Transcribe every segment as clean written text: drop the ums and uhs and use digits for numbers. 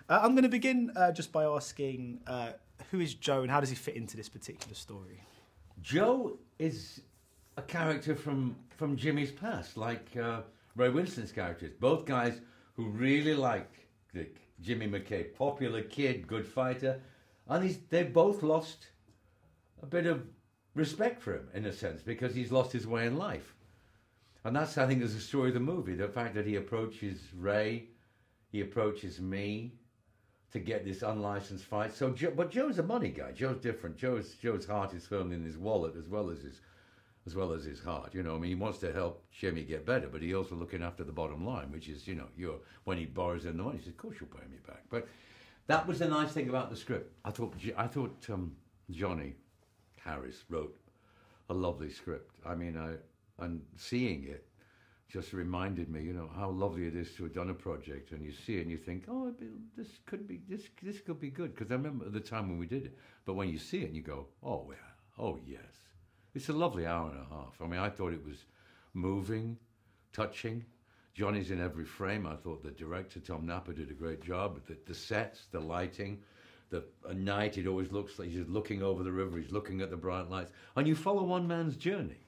I'm going to begin just by asking, who is Joe and how does he fit into this particular story? Joe is a character from Jimmy's past, like Ray Winstone's characters. Both guys who really like Jimmy McCabe, popular kid, good fighter, and they've both lost a bit of respect for him, in a sense, because he's lost his way in life. And that's, I think, is the story of the movie. The fact that he approaches Ray, he approaches me to get this unlicensed fight. So, but Joe's a money guy. Joe's different. Joe's heart is firmly in his wallet as well as his heart. You know, I mean, he wants to help Jimmy get better, but he's also looking after the bottom line, which is, you know, when he borrows in the money, he says, "Of course you'll pay me back." But that was the nice thing about the script. I thought Johnny Harris wrote a lovely script. I mean, and seeing it just reminded me, you know, how lovely it is to have done a project, and you see it and you think, oh, this could be good. Because I remember at the time when we did it, but when you see it and you go, oh yeah, oh yes, it's a lovely hour and a half. I mean, I thought it was moving, touching. Johnny's in every frame. I thought the director Tom Napper did a great job. The sets, the lighting. At night, it always looks like he's looking over the river, he's looking at the bright lights, and you follow one man's journey,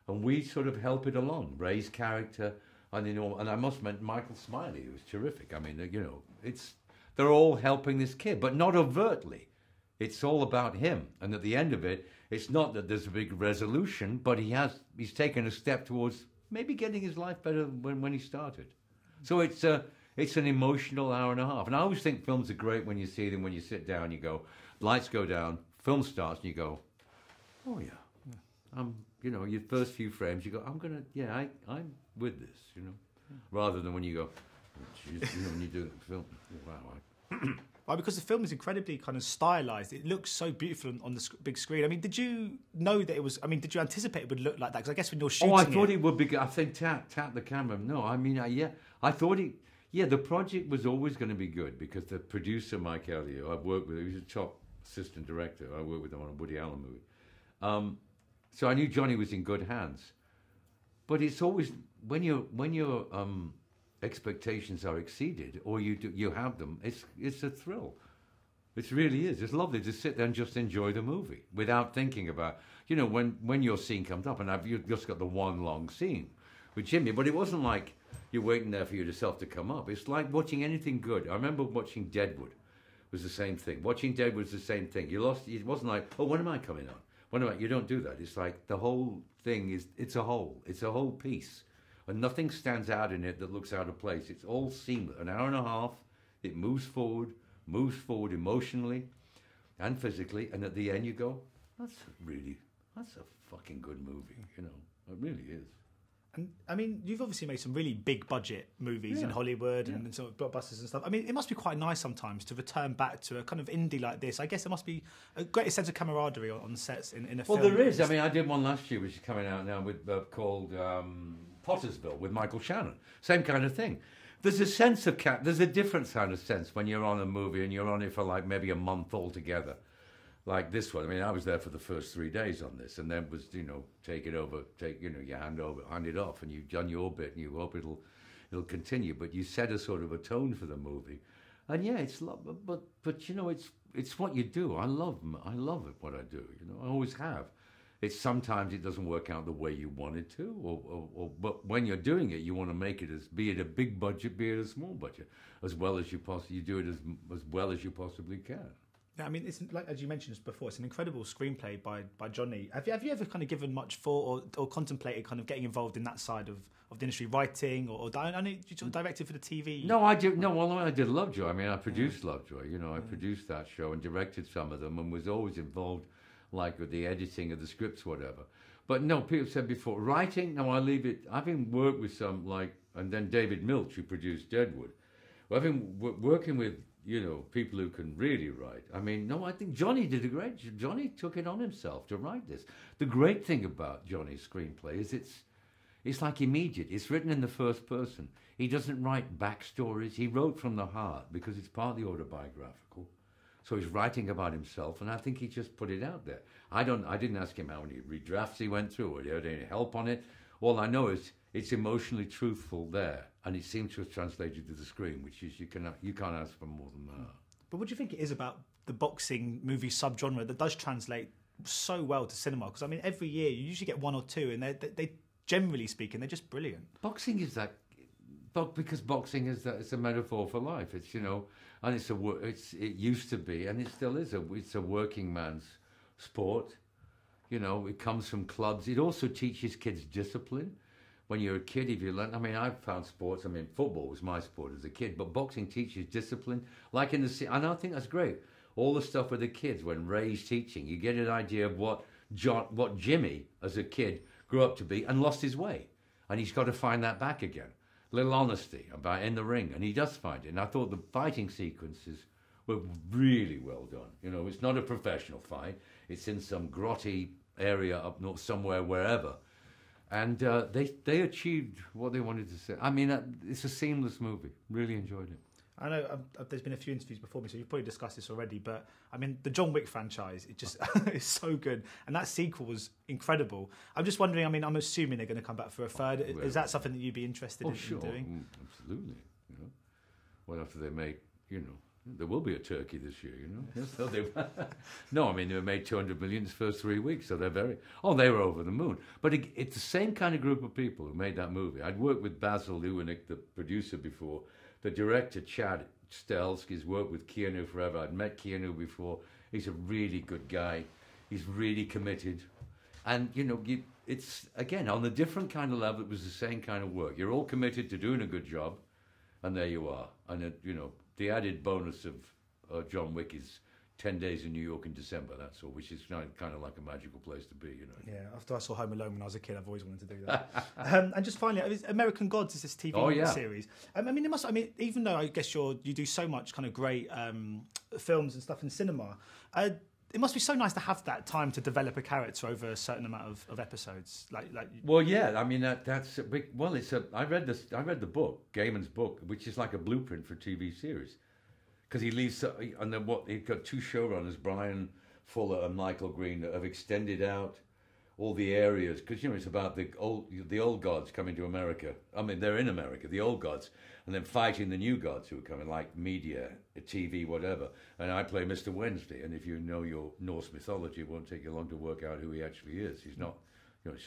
and we sort of help it along. Ray's character, and you know, and I must mention Michael Smiley, who's terrific. I mean, you know, they're all helping this kid, but not overtly. It's all about him, and at the end of it, it's not that there's a big resolution, but he's taken a step towards maybe getting his life better when he started. So it's an emotional hour and a half. And I always think films are great when you see them, when you sit down, you go, lights go down, film starts, and you go, oh yeah. You know, your first few frames, you go, I'm with this, you know. Rather than when you go, oh, geez, you know, when you do the film, wow. Well, because the film is incredibly kind of stylized. It looks so beautiful on the big screen. I mean, did you know that it was, did you anticipate it would look like that? Because I guess when you're shooting I thought it would be, I think tap the camera. No, I mean, I thought it, yeah, the project was always going to be good because the producer, Mike Elliott, I've worked with, he was a top assistant director. I worked with him on a Woody Allen movie. So I knew Johnny was in good hands. But it's always, when your expectations are exceeded or you have them, it's a thrill. It really is. It's lovely to sit there and just enjoy the movie without thinking about, you know, when your scene comes up, and you've just got the one long scene with Jimmy, but it wasn't like you're waiting there for yourself to come up. It's like watching anything good. I remember watching Deadwood. It was the same thing. Watching Deadwood was the same thing. It wasn't like, oh, when am I coming on? You don't do that. It's like the whole thing it's a whole. It's a whole piece. And nothing stands out in it that looks out of place. It's all seamless. An hour and a half, it moves forward emotionally and physically. And at the end you go, that's a fucking good movie, you know. It really is. And I mean, you've obviously made some really big budget movies in Hollywood and sort of blockbusters and stuff. I mean, it must be quite nice sometimes to return back to a kind of indie like this. I guess there must be a great sense of camaraderie on sets in a film. Well, there is. I mean, I did one last year, which is coming out now with called Pottersville with Michael Shannon. Same kind of thing. There's a sense of there's a different kind of sense when you're on a movie and you're on it for like maybe a month altogether. Like this one, I mean, I was there for the first 3 days on this, and then was, you know, you hand it off, and you've done your bit, and you hope it'll continue. But you set a sort of a tone for the movie, and yeah, it's but you know, it's what you do. I love it what I do. You know, I always have. It's sometimes it doesn't work out the way you want it to, but when you're doing it, you want to make it be it a big budget, be it a small budget, as well as you possibly do it as well as you possibly can. Yeah, I mean, it's like, as you mentioned just before, it's an incredible screenplay by Johnny. Have you ever kind of given much thought or contemplated kind of getting involved in that side of the industry, writing or I know you sort of directed for the TV? No, I did. No, well, I did Lovejoy. I mean, I produced Lovejoy. You know, I produced that show and directed some of them, and was always involved, like with the editing of the scripts, whatever. But no, people said before writing. No, I leave it. I've been worked with some and then David Milch, who produced Deadwood. Well, I've been working with, you know, people who can really write. I mean, no, I think Johnny did a great job. Johnny took it on himself to write this. The great thing about Johnny's screenplay is it's like immediate. It's written in the first person. He doesn't write backstories. He wrote from the heart because it's partly autobiographical. So he's writing about himself, and I think he just put it out there. I didn't ask him how many redrafts he went through or he had any help on it. All I know is it's emotionally truthful there, and it seems to have translated to the screen, which is you can't ask for more than that. But what do you think it is about the boxing movie subgenre that does translate so well to cinema? Because I mean, every year you usually get one or two, and they generally speaking, they're just brilliant. Boxing is that, because boxing is that, it's a metaphor for life. It's, you know, and it used to be, and it still is it's a working man's sport. You know, it comes from clubs. It also teaches kids discipline. When you're a kid, if you learn, I mean, I've found sports. I mean, football was my sport as a kid, but boxing teaches discipline. Like and I think that's great. All the stuff with the kids when Ray's teaching, you get an idea of what Jimmy as a kid grew up to be and lost his way, and he's got to find that back again. Little honesty about in the ring, and he does find it. And I thought the fighting sequences were really well done. You know, it's not a professional fight; it's in some grotty area up north somewhere, wherever. And they achieved what they wanted to say. I mean, it's a seamless movie. Really enjoyed it. I know there's been a few interviews before me, so you've probably discussed this already, but I mean, the John Wick franchise, it just is so good. And that sequel was incredible. I'm just wondering, I mean, I'm assuming they're going to come back for a third. Is that something that you'd be interested in doing? Absolutely. You know, well, after they make, you know, there will be a turkey this year, you know. So no, I mean, they made 200 million the first 3 weeks, so they were over the moon. But it's the same kind of group of people who made that movie. I'd worked with Basil Lewinick, the producer, before. The director, Chad Stahelski's worked with Keanu forever. I'd met Keanu before. He's a really good guy. He's really committed. And, you know, it's, again, on a different kind of level, it was the same kind of work. You're all committed to doing a good job, and there you are. And, you know, the added bonus of John Wick is 10 days in New York in December, that's all, which is kind of like a magical place to be, you know. Yeah, after I saw Home Alone when I was a kid, I've always wanted to do that. And just finally, American Gods is this TV series. I mean, even though I guess you do so much kind of great films and stuff in cinema, it must be so nice to have that time to develop a character over a certain amount of episodes. Well, yeah, I mean that's a big, well, I read the book, Gaiman's book, which is like a blueprint for a TV series, because he leaves, and then he's got two showrunners, Brian Fuller and Michael Green, that have extended out all the areas, because, you know, it's about the old gods coming to America. I mean, they're in America, the old gods, and then fighting the new gods who are coming, like media, TV, whatever. And I play Mr. Wednesday, and if you know your Norse mythology, it won't take you long to work out who he actually is. He's not, you know,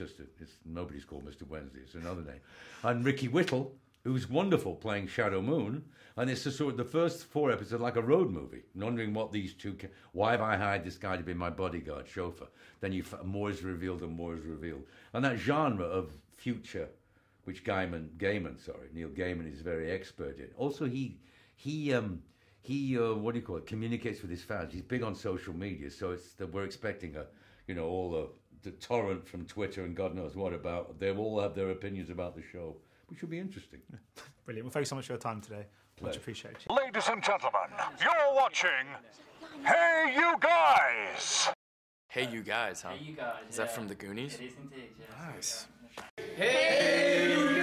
nobody's called Mr. Wednesday, it's another name. And Ricky Whittle, who's wonderful playing Shadow Moon, and it's the first 4 episodes like a road movie, wondering what these two, why have I hired this guy to be my bodyguard, chauffeur? Then more is revealed and more is revealed. And that genre of future, which Neil Gaiman is very expert in. Also, he what do you call it, communicates with his fans. He's big on social media, so we're expecting all the torrent from Twitter and God knows what about, they all have their opinions about the show, which will be interesting. Brilliant. Well, thank you so much for your time today. Much appreciated. Ladies and gentlemen, you're watching Hey You Guys! Hey You Guys, huh? Hey You Guys. Is that from the Goonies? It is indeed, yeah. Nice. Hey You